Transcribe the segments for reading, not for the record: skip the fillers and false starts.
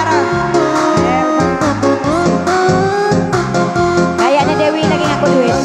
bareng. Kayaknya Dewi lagi ngaku duit.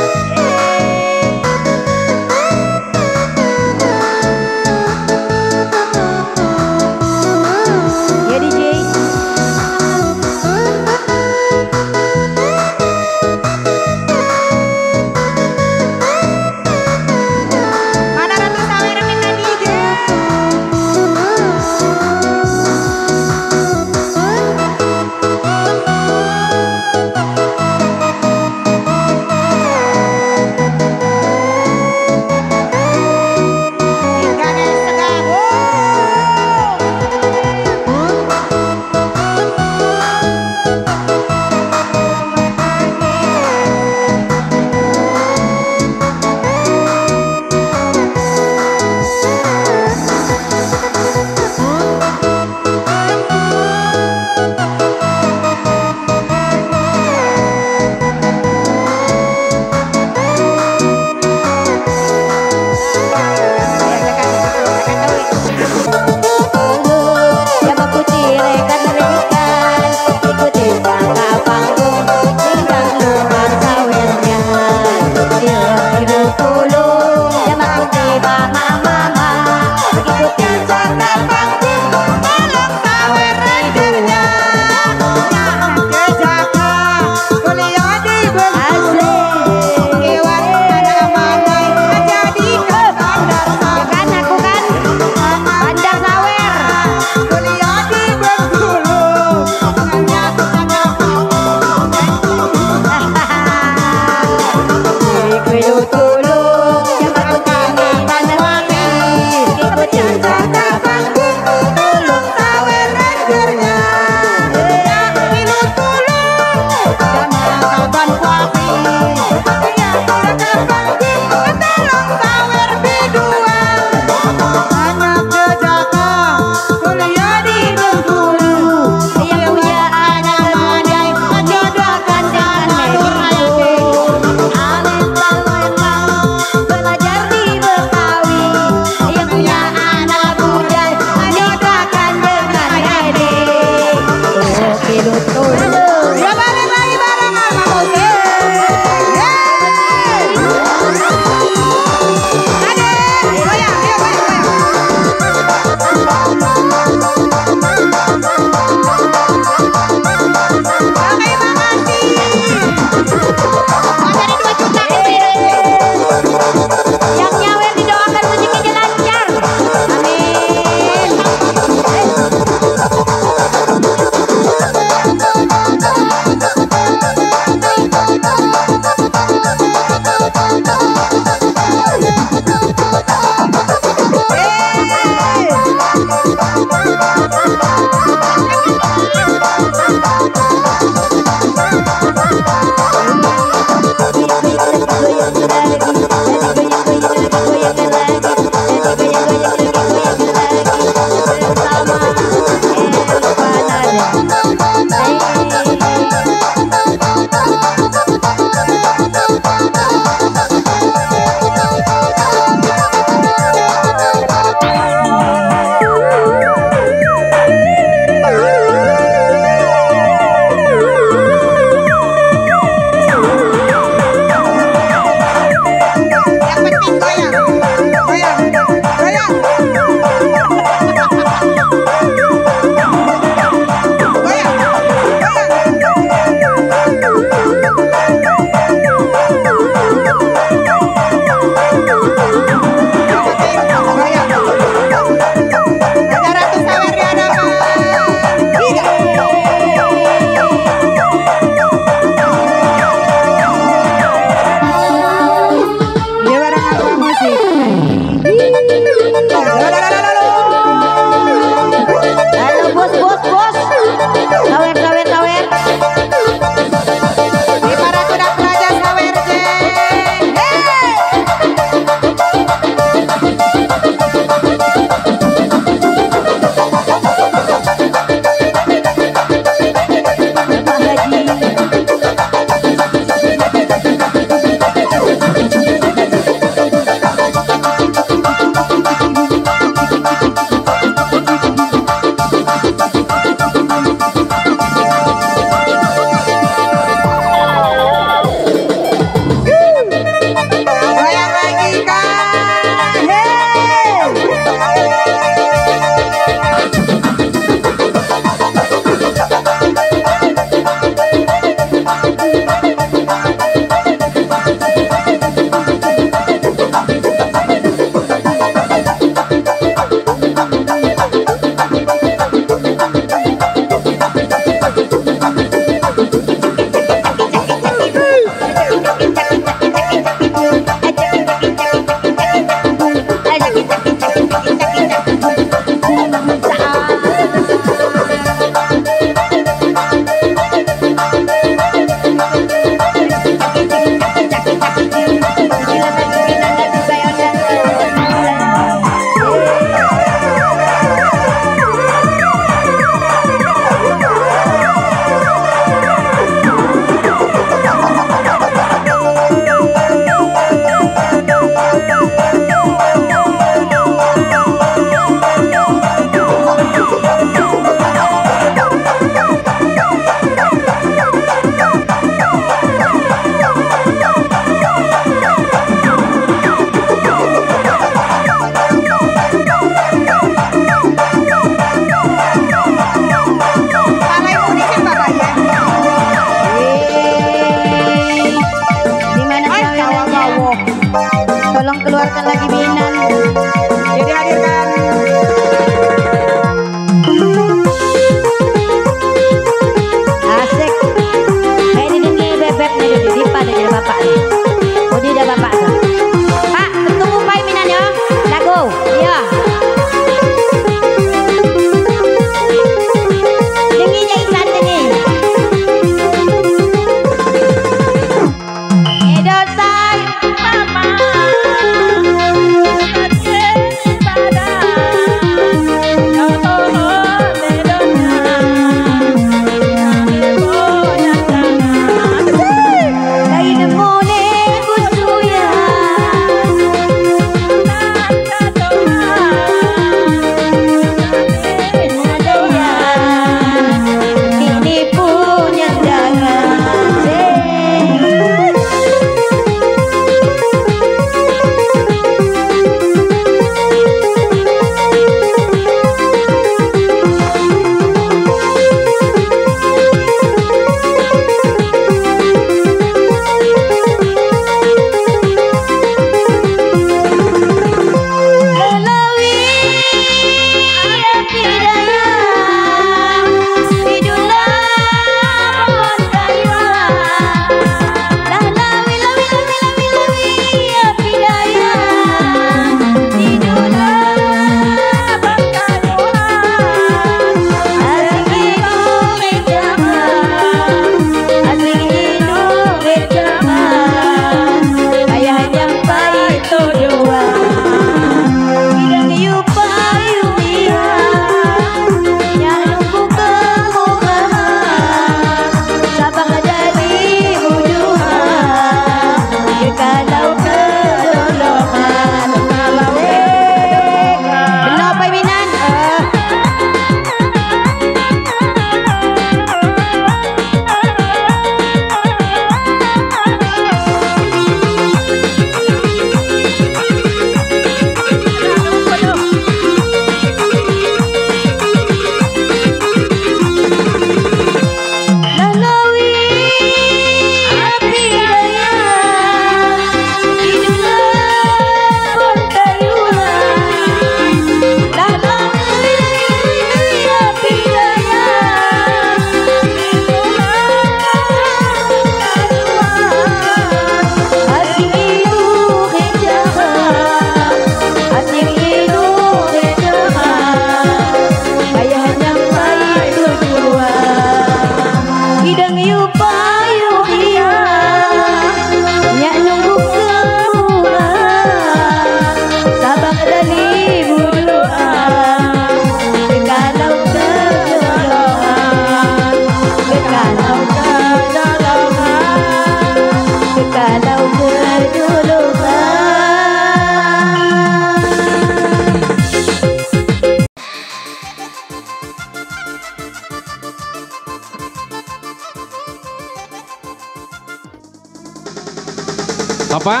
Apa?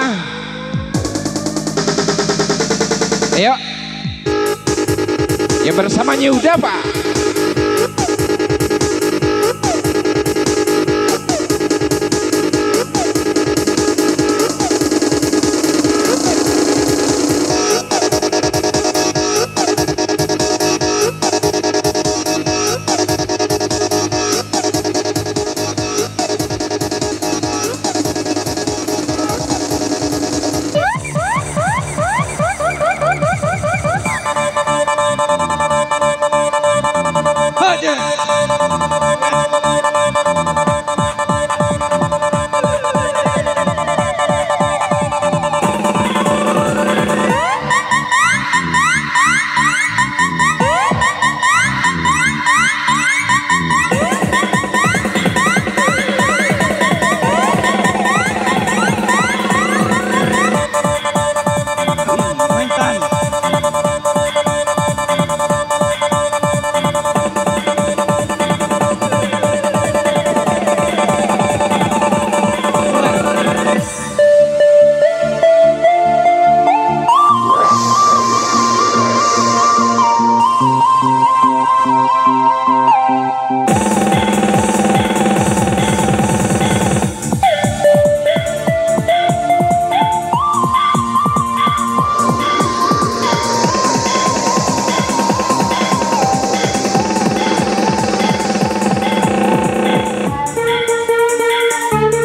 Ayo. Ya bersamanya udah Pak.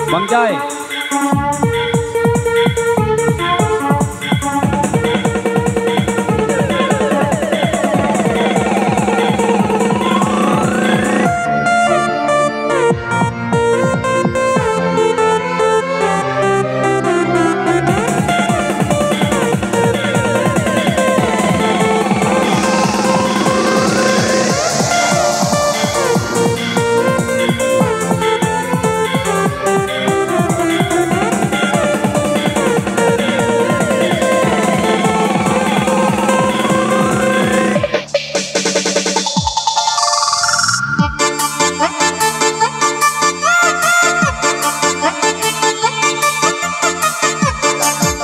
Bang Jai.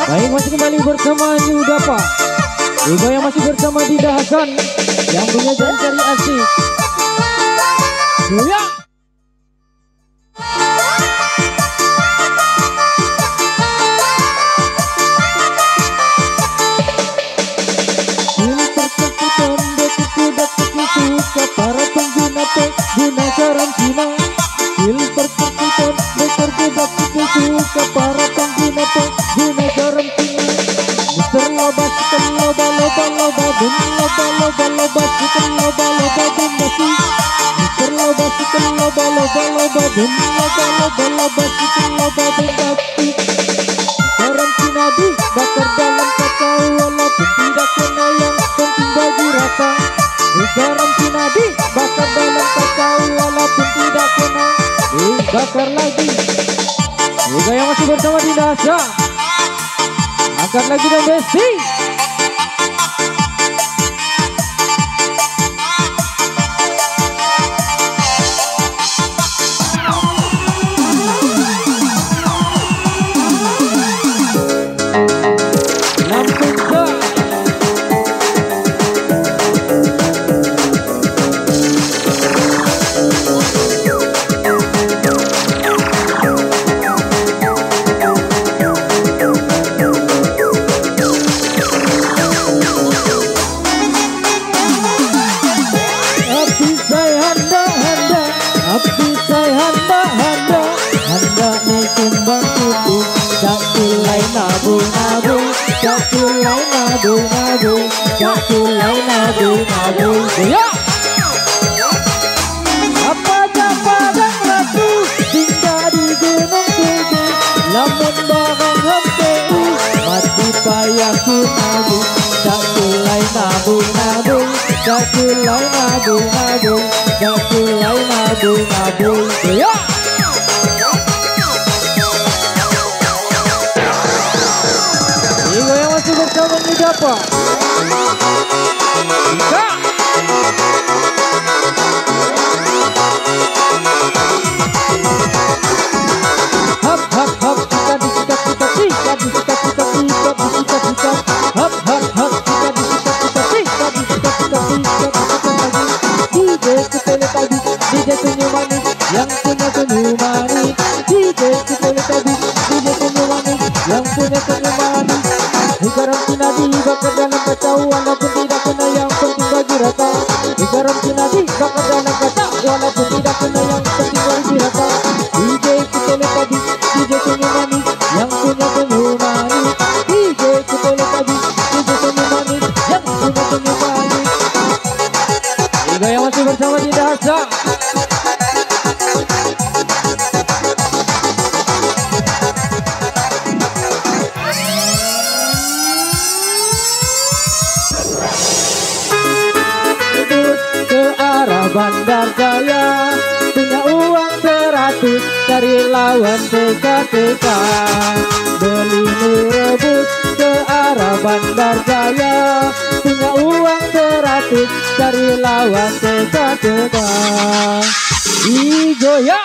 Baik, masih kembali bersama New Dapa. Juga yang masih bersama Dinda Hasan yang punya cari asik. Ya. Para pengguna pengguna karantina filter tertutup berterjebak suka para pengguna pengguna karantina Mister loba kita loba bum loba kita loba bum basi Mister loba kita loba bum loba kita loba bum basi karantina di bakar dalam kakao walaupun tidak kena yang penting bagi rata karantina di bakar dalam kakao walaupun tidak kena bakar lagi. Juga yang masih bersama di Dasa angkat lagi dong Besti. Ya. Apa padang ratu tinggal di gunung tinggi lamun barang HPU mati payahku nabu tak kulai nabung tak kulai nabung tak kulai nabung ya. Ini yang masih bersama New Dapa. Hap hap hap kita yang punya senyum manis. DJ Kipoli Tabik, DJ senyum manis yang punya senyum manis. Garam Cinadi bakal dalam kaca, walaupun tidak kena yang penting bagi rata. Garam Cinadi bakal dalam kaca, walaupun tidak kena yang penting bagi rata. DJ Kipoli Tabik, DJ senyum manis yang punya senyum manis. DJ Kipoli Tabik, DJ senyum manis yang punya senyum manis. Tiga yang masih bersama di Dahasa. Bandar Jaya punya uang 100 dari lawan TK-TK. Beli mie rebus ke arah Bandar Jaya punya uang 100 dari lawan TK-TK. Igoya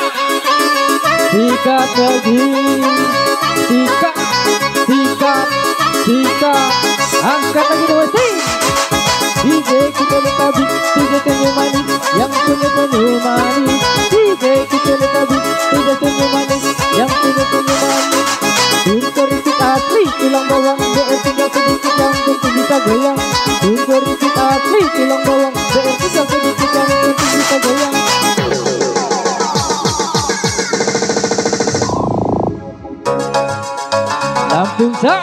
sikat lagi, sikat, sikat, sikat, angkat lagi dua sing. DJ Kipoli Tabik, DJ senyum manis yang punya senyum manis. DJ Kipoli Tabik, DJ senyum manis yang punya senyum manis. Sunterisik asli tulang bawang, BR tinggal sedikit yang penting bisa goyang. Sunterisik asli tulang bawang, BR tinggal sedikit yang penting bisa goyang. Lampung Sa.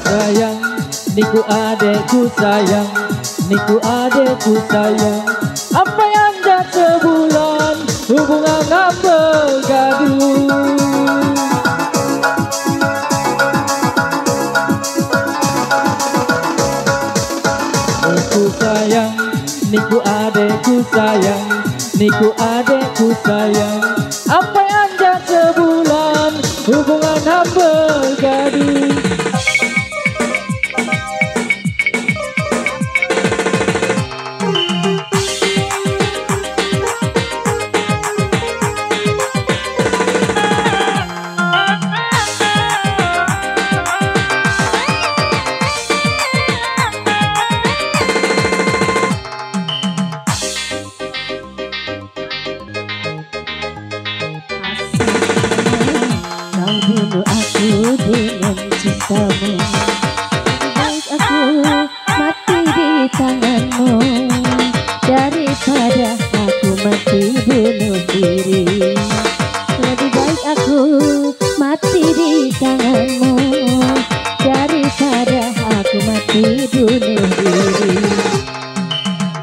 Sayang, niku adekku sayang, niku adekku sayang. Apa yang dah sebulan hubungan apa gaduh. Niku sayang, niku adekku sayang, niku adekku sayang. Apa yang dah sebulan hubungan apa gaduh. Bunuh aku dengan cintamu. Baik aku mati di tanganmu daripada aku mati bunuh diri. Lebih baik aku mati di tanganmu daripada aku mati bunuh diri.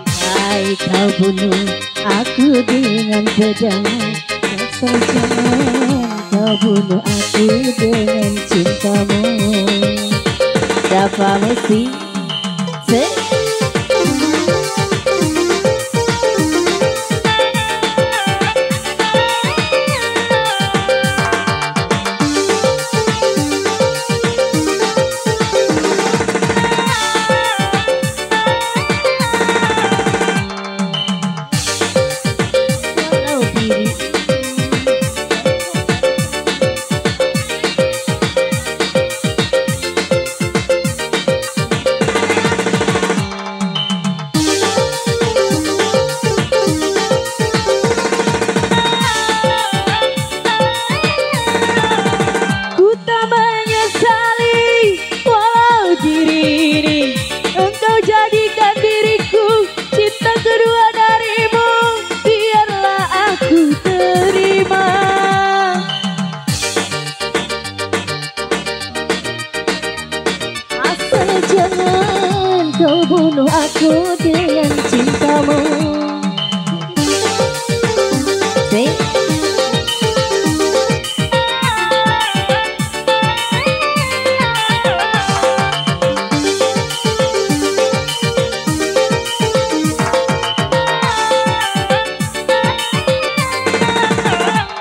Baik kau bunuh aku dengan pedang, jangan kau bunuh aku dengan cintamu. Dapat mesti jangan kau bunuh aku dengan cintamu.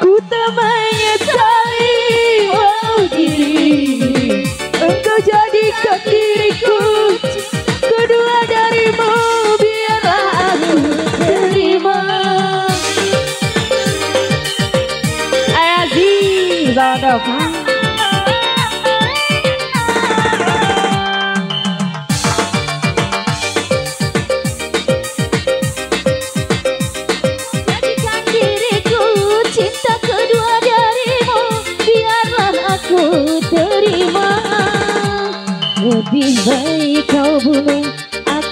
Ku tak menyesali walau diri engkau jadikan diriku kedua darimu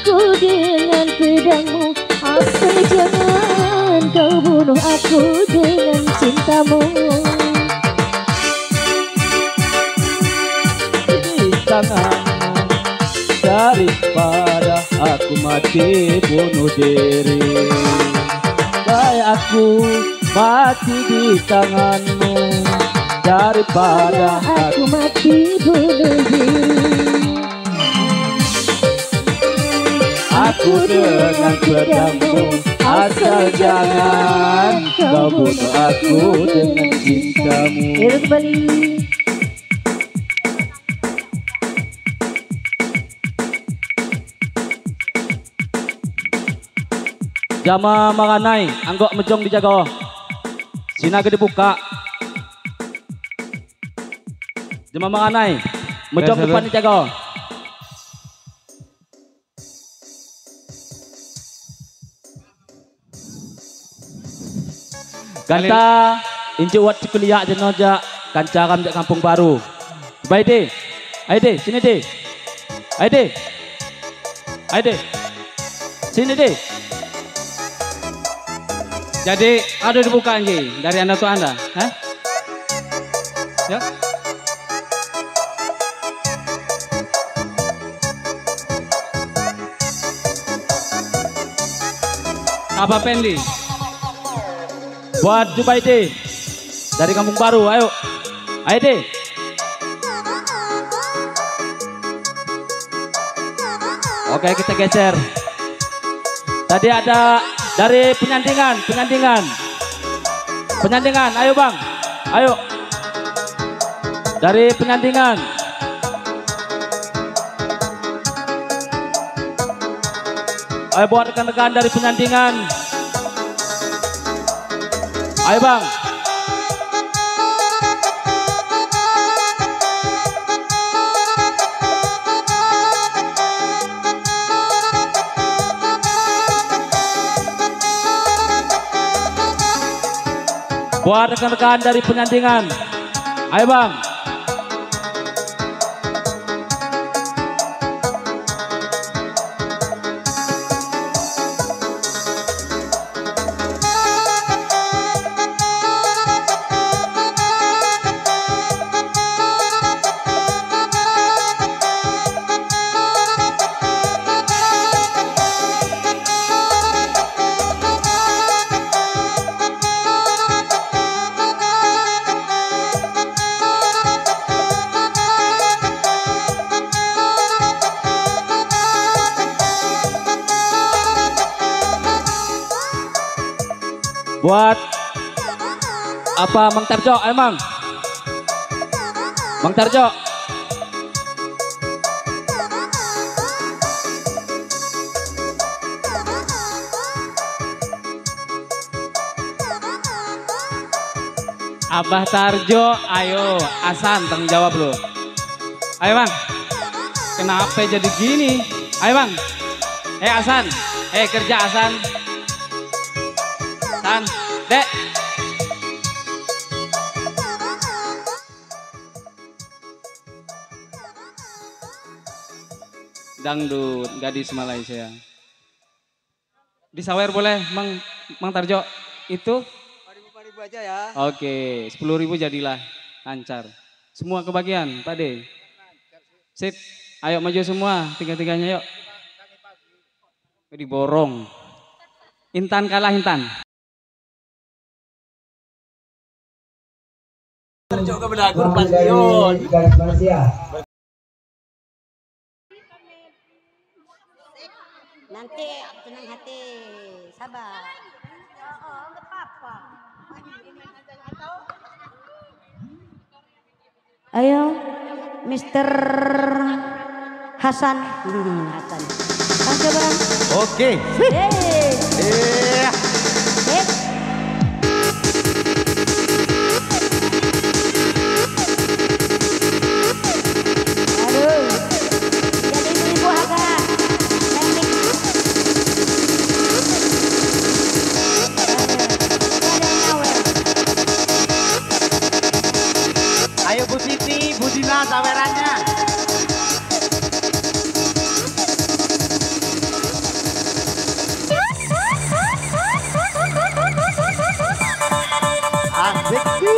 aku dengan pedangmu. Apa jangan kau bunuh aku dengan cintamu. Di tanganmu daripada aku mati bunuh diri. Baik aku mati di tanganmu daripada aku mati bunuh diri. aku dengan pedangmu. Asal jangan kau bunuh aku dengan cintamu. Hidup kembali. Jama manganai, anggok mejong dijaga. Sinaga dibuka. Jama manganai, mejong depan dijaga. Kanta inci wat kuliah jenoja kanca kam jak kampung baru. Baik deh. Ayo deh, sini deh. Ayo deh. Ayo deh. Sini deh. Jadi ada dibuka lagi dari anda tuh anda, hah? Ya. Apa Pendi? Buat Jubaidi dari kampung baru, ayo. Ayo deh. Oke, kita geser. Tadi ada dari penyandingan. Penyandingan, ayo bang. Ayo. Dari penyandingan. Ayo buat rekan-rekan dari penyandingan. Ayo bang. Buat rekan-rekan dari penyandingan. Ayo bang. Buat apa Mang Tarjo, ayo Mang. Mang Tarjo. Abah Tarjo, ayo Asan tanggung jawab lo. Ayo bang, kenapa jadi gini? Ayo bang, Asan, kerja Asan. San, dek. Dangdut, gadis Malaysia. Disawer boleh, Mang Tarjo. Itu? 5.000 aja ya. Oke, 10.000 jadilah. Lancar. Semua kebagian, Pak De. Sip, ayo maju semua, tiga-tiganya yuk. Diborong. Intan kalah Intan. Terjok ke Bedagur Pastion. Nanti tenang hati, sabar. Oh, enggak apa-apa. Ayo, Mr. Hasan. Hasan. Bang coba. Oke. Aduh. Jadi ibu-ibu agak teknik. Ayo Bu Siti, Bu Dina sawerannya. Asik.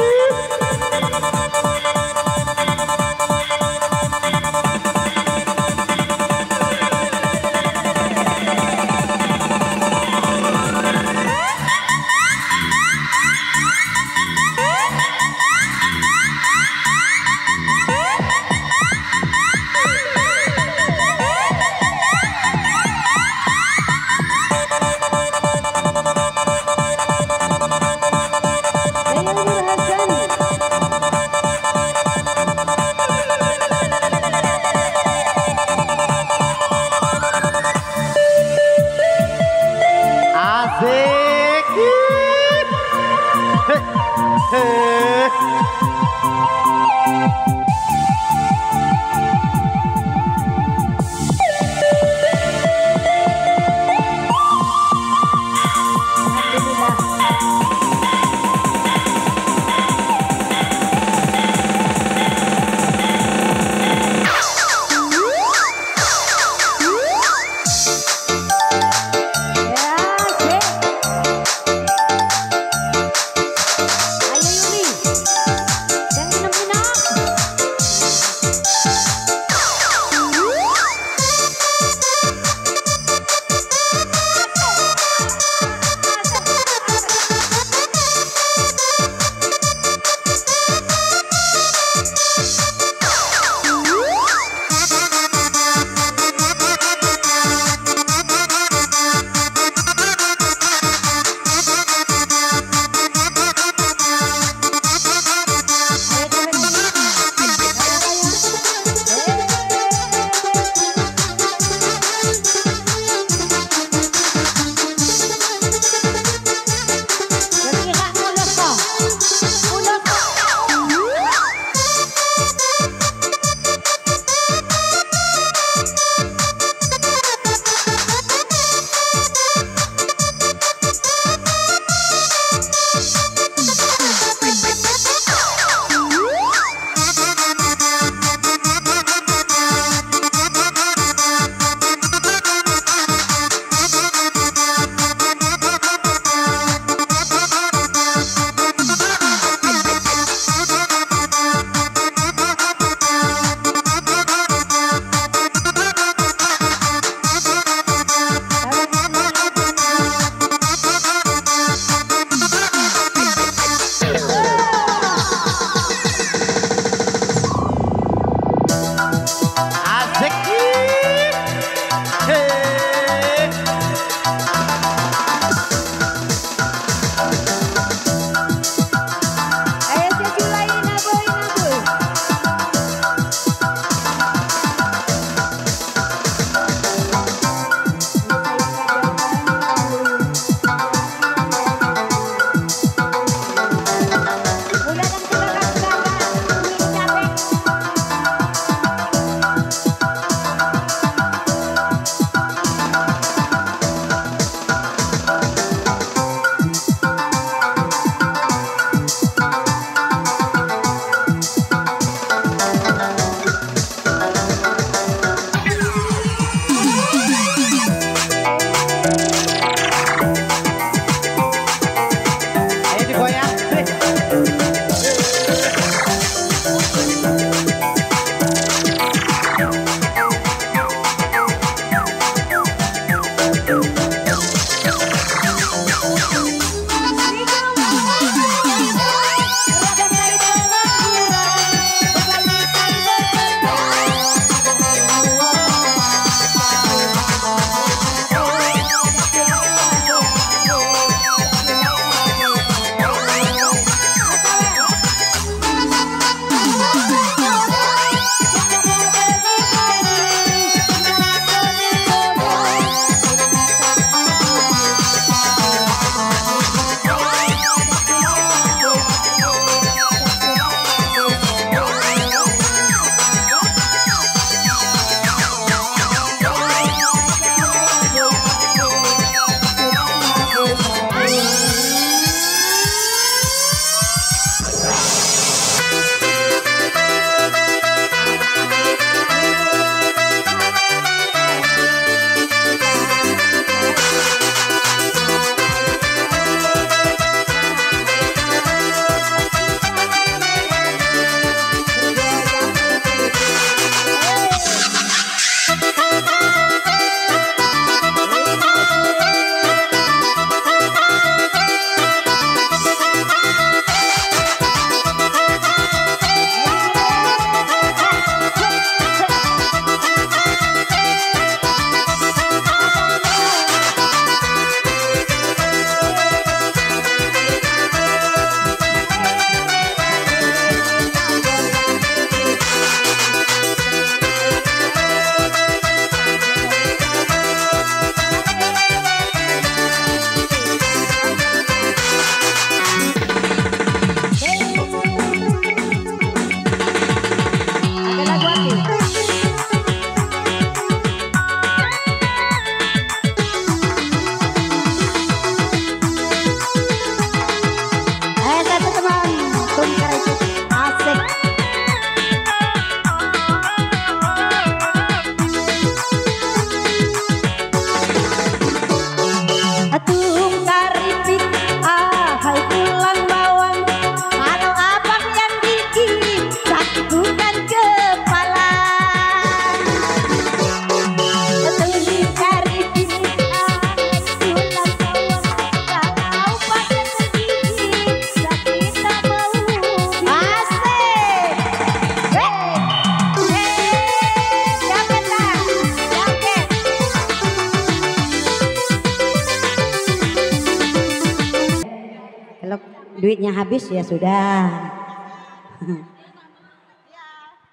duitnya habis ya sudah.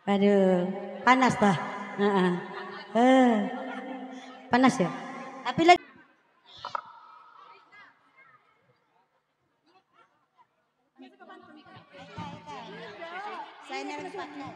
Aduh, panas tah. Panas ya. Tapi lagi saya nereng pakai.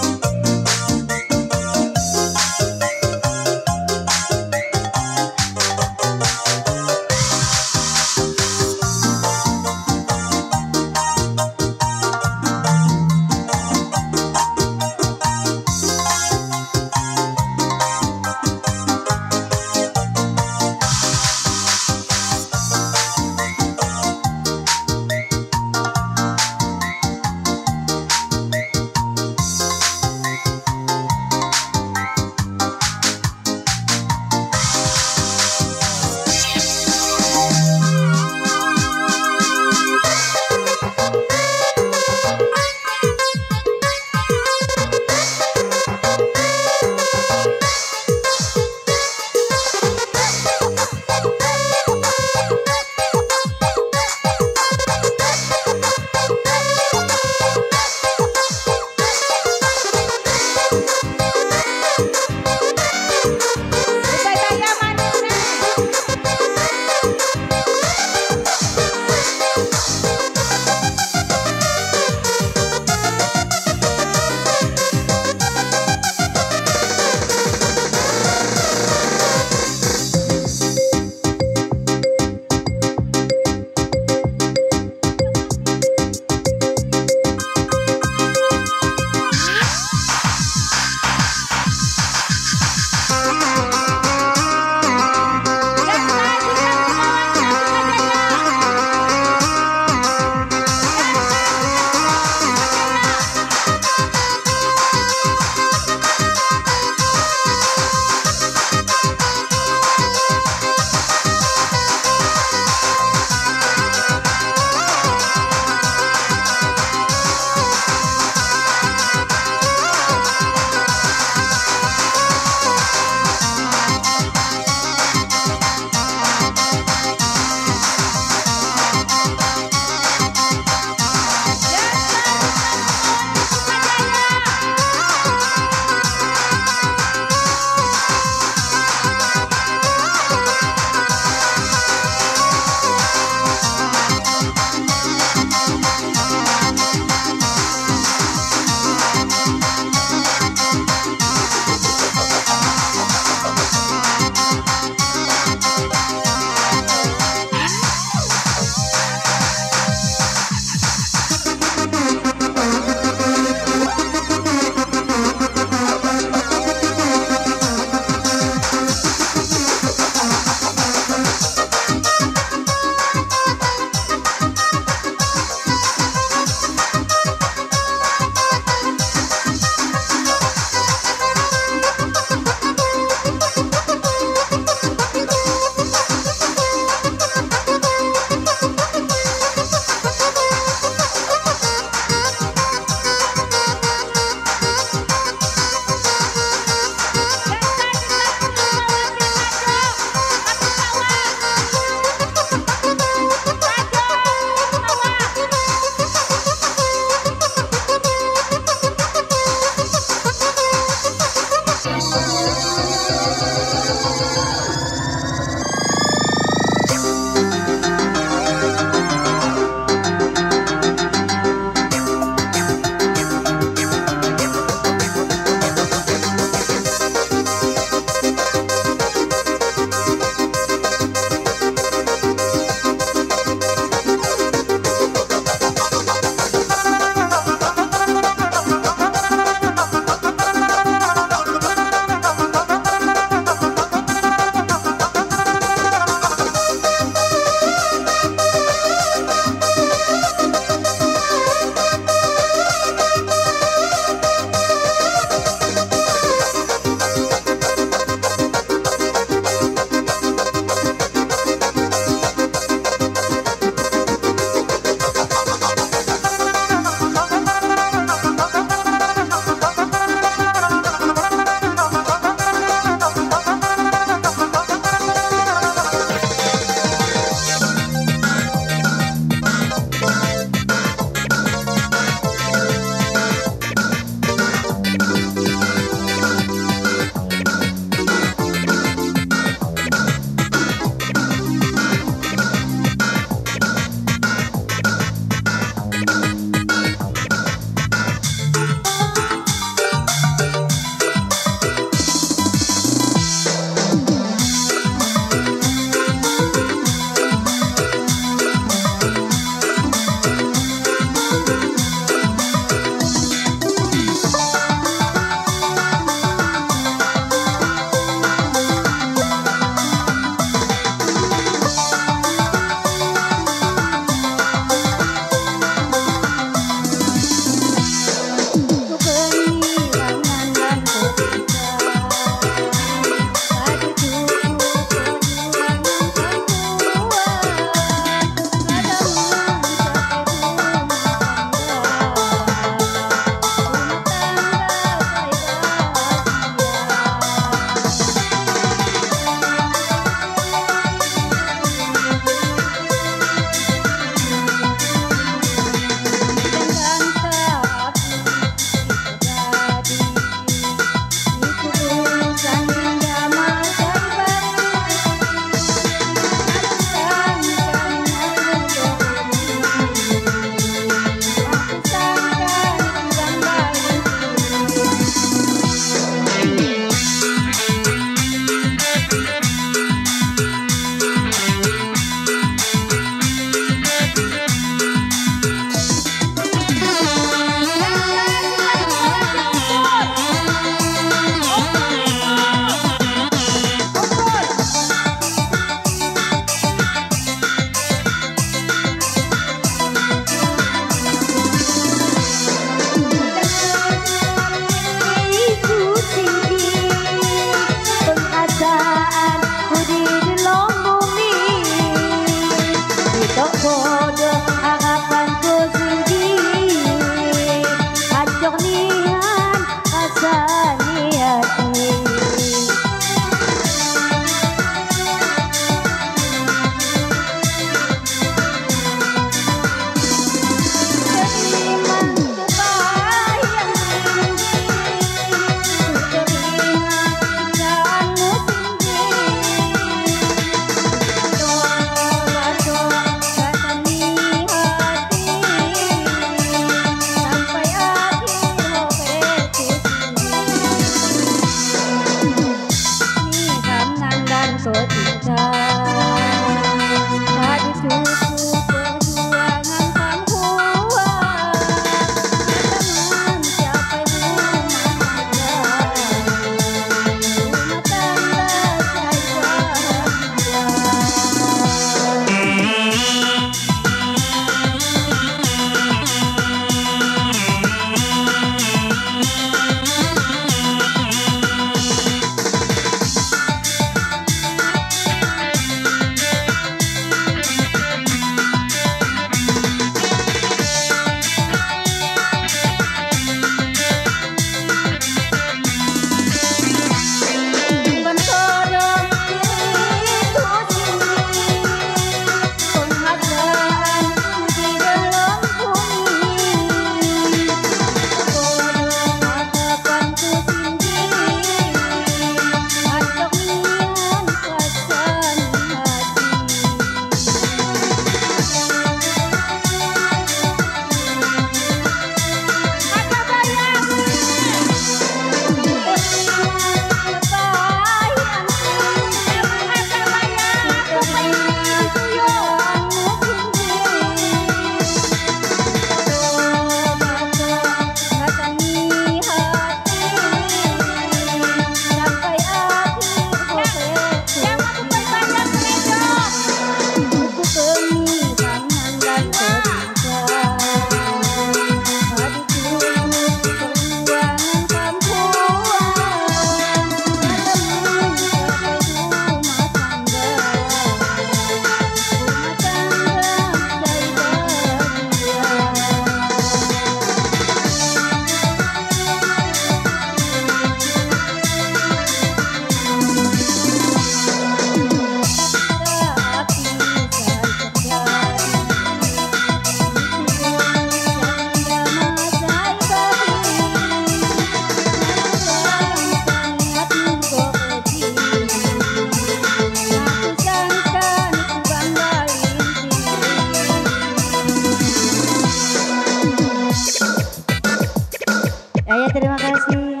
terima kasih.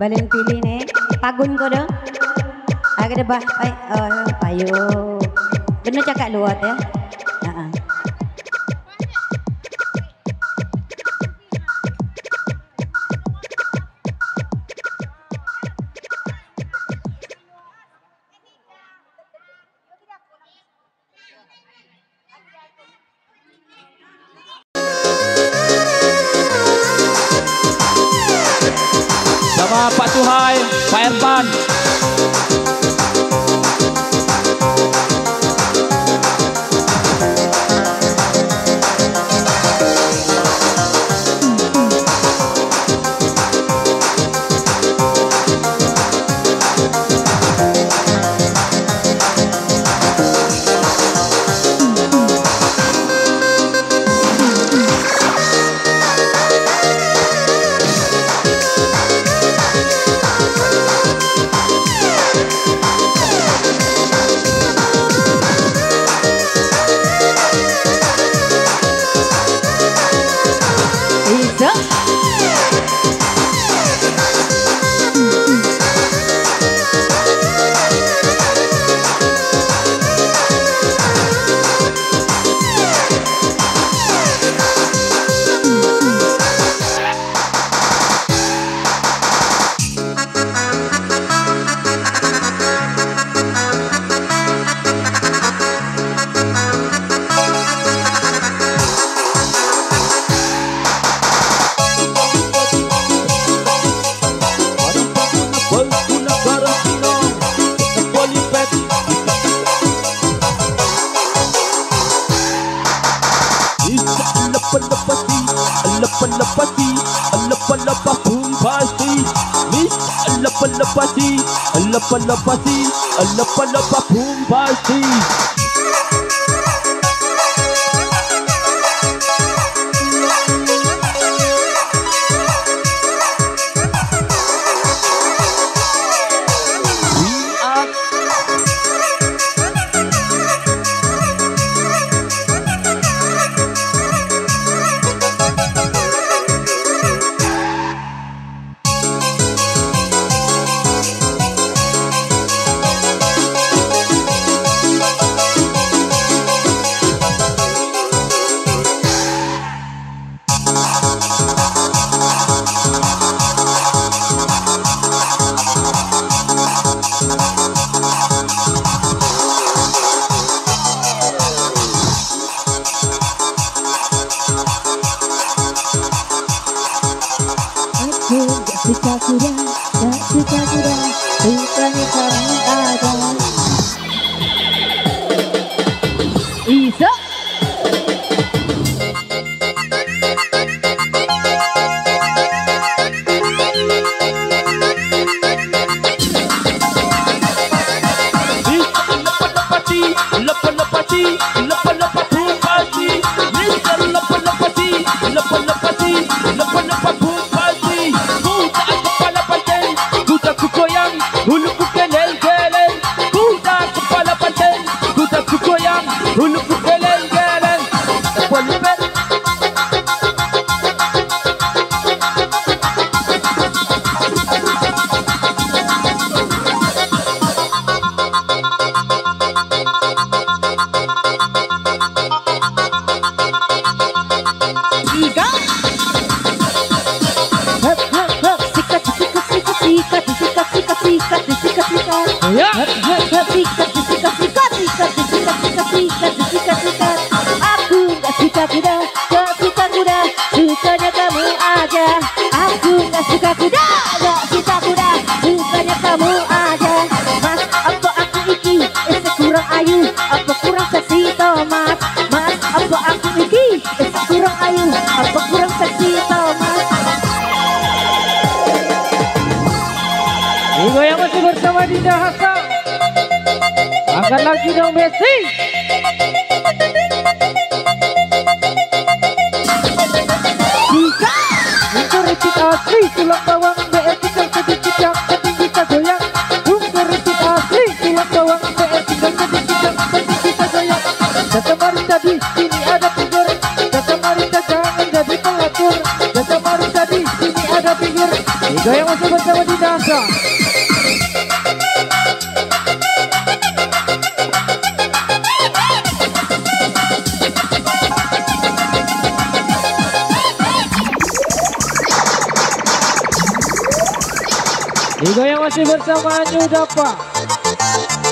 Balen pilih nih. Pagun ko dong. Agak debah. Payo. Bener cakap luat ya. Sama Pak Suhai, Pak Erpan. Lepasi, boom pasti. Yang masih bersama Dinda Hasan, angkat lagi dong Besti. Jika mengkritik asli tulang bawang BR tinggal sedikit yang penting bisa goyang. Mengkritik asli tulang bawang BR tinggal sedikit yang penting bisa goyang. Kata Marita di sini ada figur, kata Marita jangan jadi pelacur, kata Marita di sini ada pinggir. Digoyang masih bersama di dasar. Digoyang masih bersama New Dapa.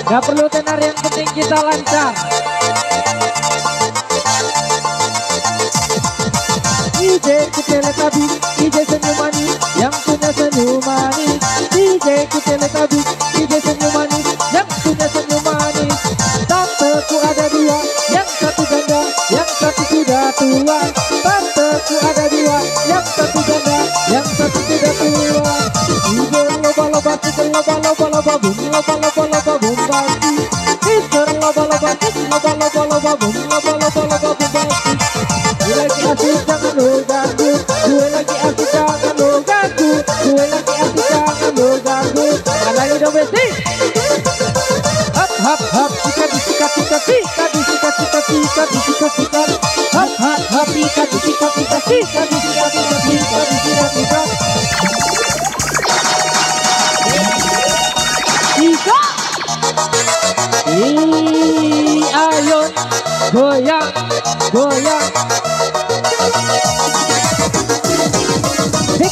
Gak perlu tenar, yang penting kita lancar. DJ Kuteletabi, DJ senyum manis, yang punya senyum manis. DJ Kuteletabi, DJ senyum manis, yang punya senyum manis. Tanteku ada dua, yang satu janda, yang satu sudah tua. Tanteku ada dua, yang satu janda, yang satu sudah tua. Mister loba-loba, mister loba-loba, bum loba-loba, bum basi. Mister loba-loba, loba-loba, bum loba-loba, bum basi. Gue lagi asik jangan lo ganggu, gue lagi asik jangan lo ganggu, gue lagi asik jangan lo ganggu. Lagi domestik. Hap hap hap, sikat disikat sikat sikat disikat sikat sikat disikat sikat. Hap hap hap, sikat disikat sikat sikat disikat sikat sikat disikat sikat. Sikat. Ayo goyang goyang.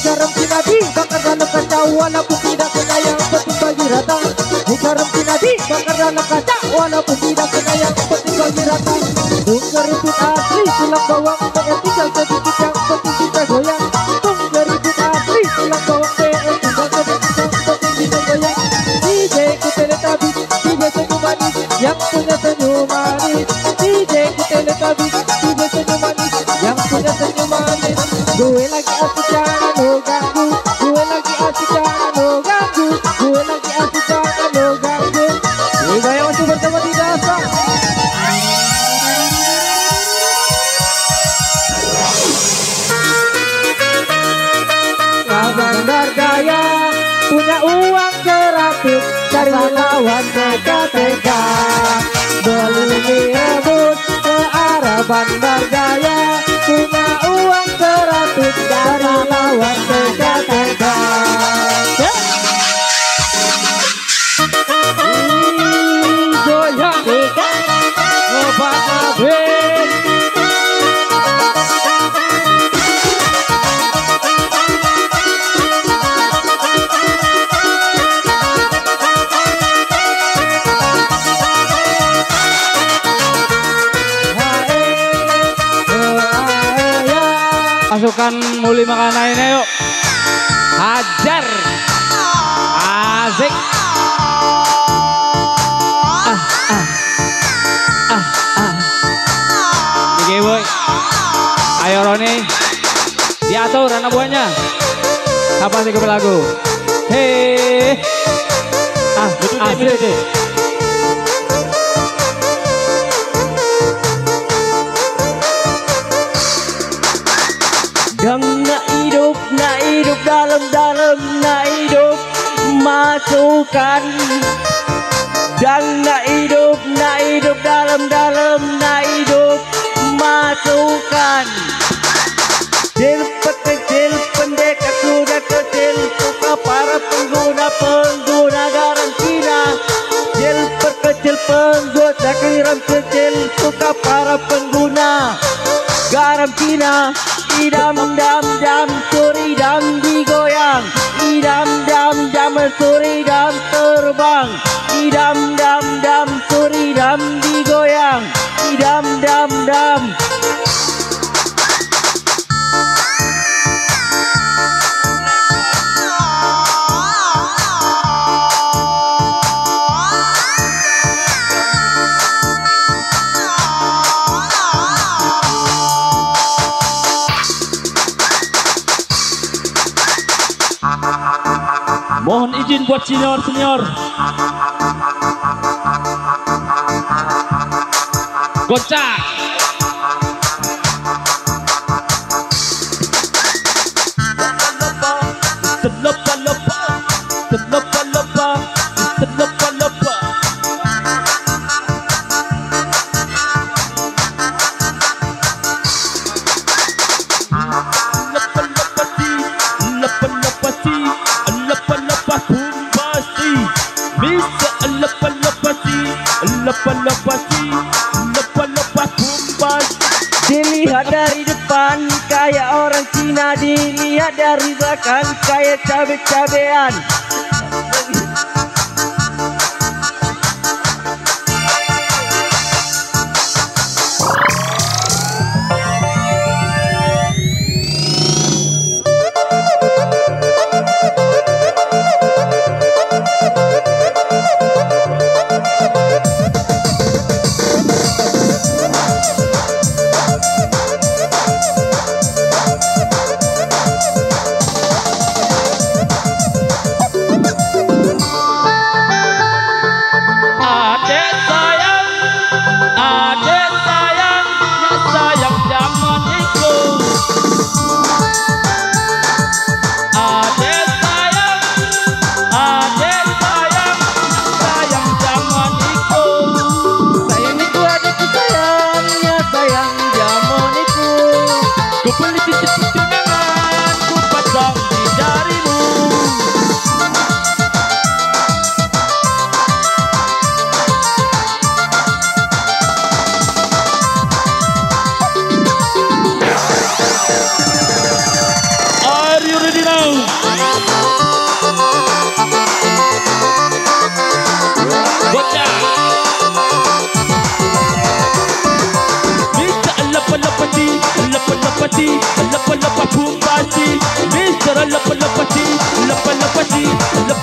Garam sinadi bakar dalam kaca, walaupun tidak kena yang penting bagi rata. Garam sinadi bakar dalam kaca, walaupun tidak kena yang penting bagi rata. Tunggu ribut asli tulang bawang, PR tinggal sedikit yang penting kita goyang. Tunggu ribut asli tulang bawang, PR tinggal sedikit yang penting kita goyang. DJ Kuteletabi, DJ senyum manis, yang punya senyum manis. DJ Kuteletabi, DJ senyum manis, yang punya senyum manis. Gue lagi asik jangan lo ganggu, gue lagi asik jangan lo ganggu, gue lagi asik jangan lo ganggu. Liga yang masih bersama di dasar. Bandar Jaya punya uang 100 dari lawan teka-teka. Beli mie rebus ke arah Bandar Jaya, punya uang 100 dari lawan teka-teka. Goyang obat nabin. Pasukan muli makanan ini yuk. Hajar. Asik. Oke boy. Ayo Roni. Diatur anak buahnya. Kapan sih lagu? Hei. Asik. Dang nak hidup dalam nak hidup masukkan. Dang nak hidup dalam nak hidup masukkan. Kecil pekecil pendekar sudah kecil, suka para pengguna garam Cina. Kecil perkecil pengguna garam kecil, suka para pengguna garam Cina. Idam dam dam suri dam digoyang, idam dam dam suri dam terbang, idam dam dam suri dam digoyang, idam dam dam. Mohon izin buat senior. Gocak. lepasi, lepas pumbasi. Bisa lepasi, lepas pumbasi. Dilihat dari depan kayak orang Cina, dilihat dari belakang kayak cabe-cabean.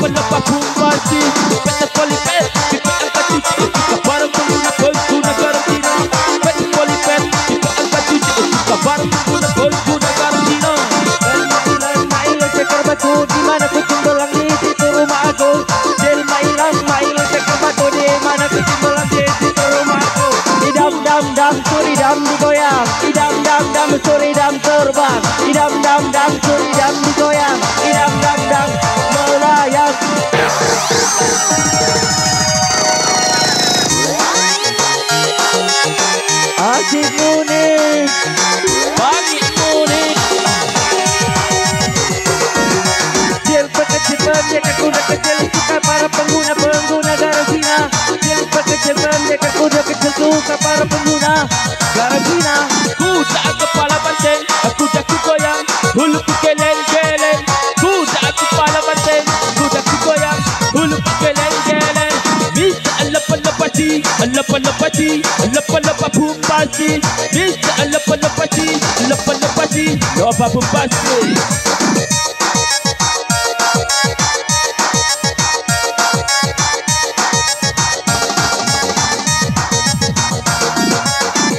Lepas pumbasi, peta polipet, kita angkat cuci etika barang pengguna karantina. Peta polipet, kita angkat cuci etika barang pengguna karantina. Dan mailan cekar batu, di mana kucing belang di situ rumah aku. Del mailan cekar batu, di mana kucing belang di situ rumah aku. Idam dam suri dam digoyang, idam dam suri dam terbang, idam dam suri dam digoyang, idam dam melayang. Asik muni, Pagi muni, Jil pekecil pendekar kuda kecil suka para pengguna karantina. Jil pekecil pendekar kuda kecil suka para pengguna karantina. kuda kepala banteng, kuda goyang, hulu keleng. Kuda kepala banteng, kuda goyang, hulu keleng. Bisa lepasi, lepas pumbasi. Bisa lepasi, lepas pumbasi.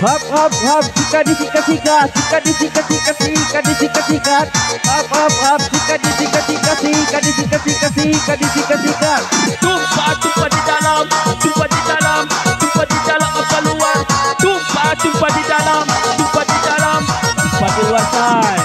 Hap, sikat, hap, sikat. Tumpah di dalam apa luar. Tumpah di dalam apa di luar say.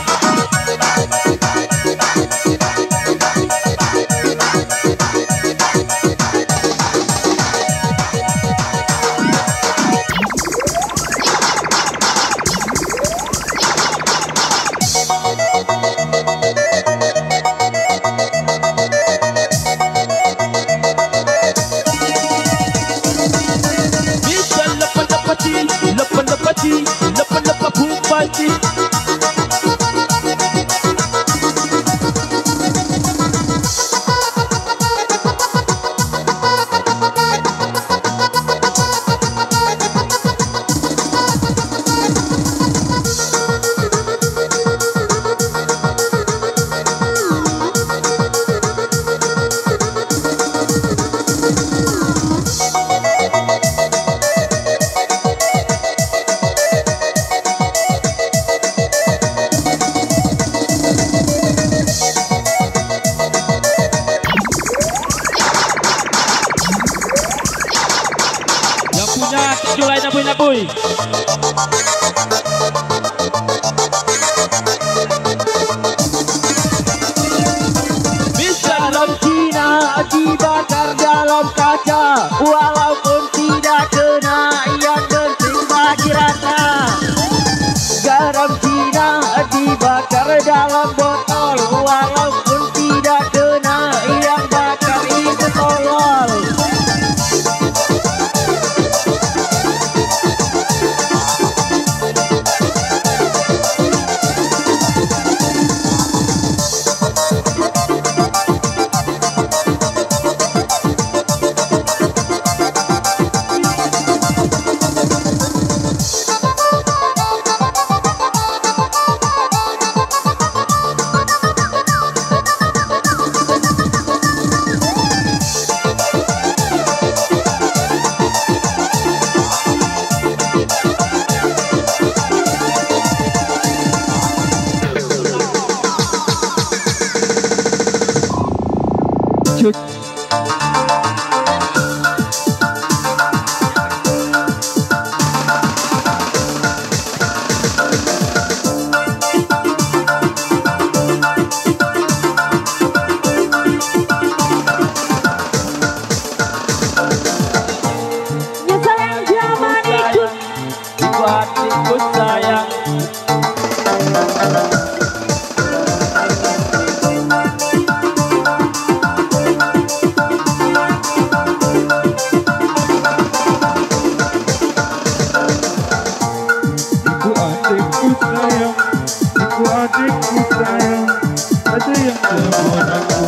Lepas pumbasi. Naboy. Dalam Cina dibakar dalam kaca, walaupun tidak kena yang penting bagi rasa. Garam Cina dibakar dalam botol, walaupun tidak Hatiku sayang, Ibu adikku sayang, ibu adikku sayang, ada yang telepon aku.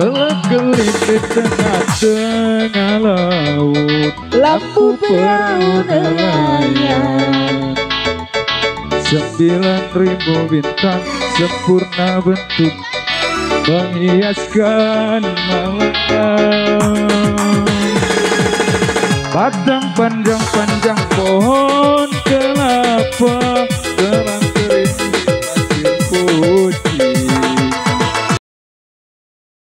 Kelap-kelip di tengah-tengah laut, lampu perahu nelayan. 9.000 bintang sempurna bentuk menghiaskan malam. Batang panjang-panjang pohon kelapa